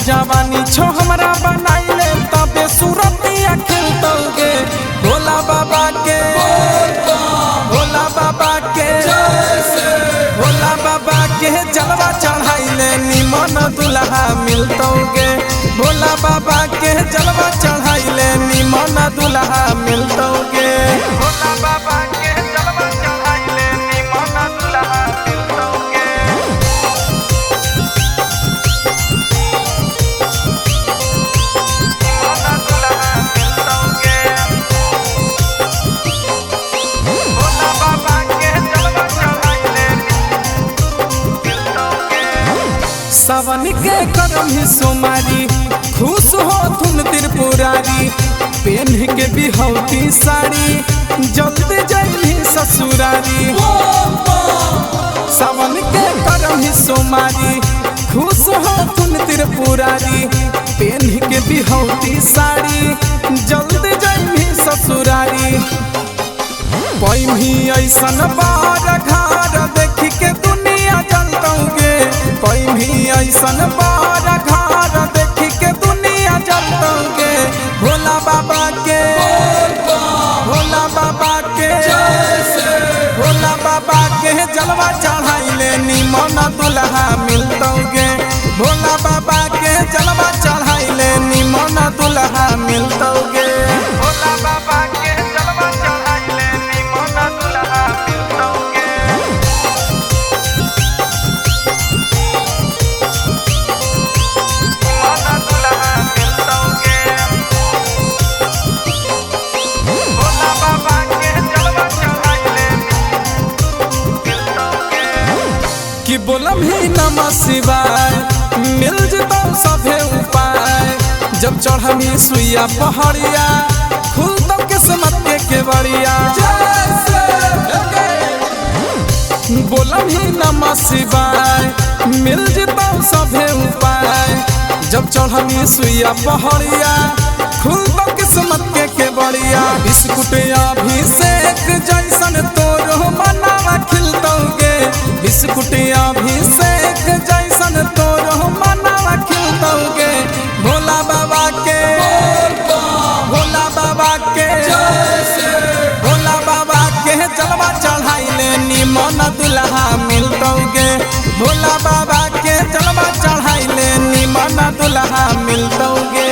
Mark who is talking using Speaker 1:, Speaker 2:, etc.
Speaker 1: जवानी छो हमरा बनाइले तबे सूरतिया खिलतोगे भोला बाबा के भोला बाबा के भोला बाबा के जलवा चढ़ाइले निमन दुल्हा मिलतोगे भोला बाबा के जलवा चढ़ाइले निमन दुल्हा मिलतोगे भोला बाबा के जलवा चढ़ाइले निमन दुल्हा मिलतोगे सावन के करम ही सोमारी खुश हो धुन त्रिपुरारी पेन्ह के बिहौती साड़ी जल्दी जल्दी ससुरारी सावन के करम ही सोमारी खुश हो धुन त्रिपुरारी पेन्ह के बिहौती साड़ी जल्दी जल्दी ससुरारी पैमी ऐसन बार घर देखी के दुनिया जलतोगे पैमी ऐसन बार घर देखी के दुनिया जलतोगे भोला बाबा के भोला बाबा के भोला बाबा के जलवा चढ़ाइले निमन दुल्हा मिलतोगे भोला बाबा के जलवा चढ़ाइले निमन दुल्हा मिलतोगे भोला बाबा के जलवा चढ़ाइले निमन दुल्हा मिलतोगे कि बोलम ही नमः शिवाय मिल जतो सभे उपाय जब चढ़मी सुइया पहाड़िया खुल तो किस्मत के केवड़िया बोलम ही नमः शिवाय मिल जतो सभे उपाय जब चढ़मी सुइया पहाड़िया खुल तो किस्मत के केवड़िया बिस्कुट अभिषेक जैसन तोरो मनावा खिलतोगे बिस्कुट अभिषेक जैसन तोरो मनावा खिलतोगे भोला बाबा के भोला बाबा के भोला बाबा के जलवा चढ़ाइले निमन दुल्हा मिलतोगे भोला बाबा के जलवा चढ़ाइले निमन दुल्हा मिलतोगे।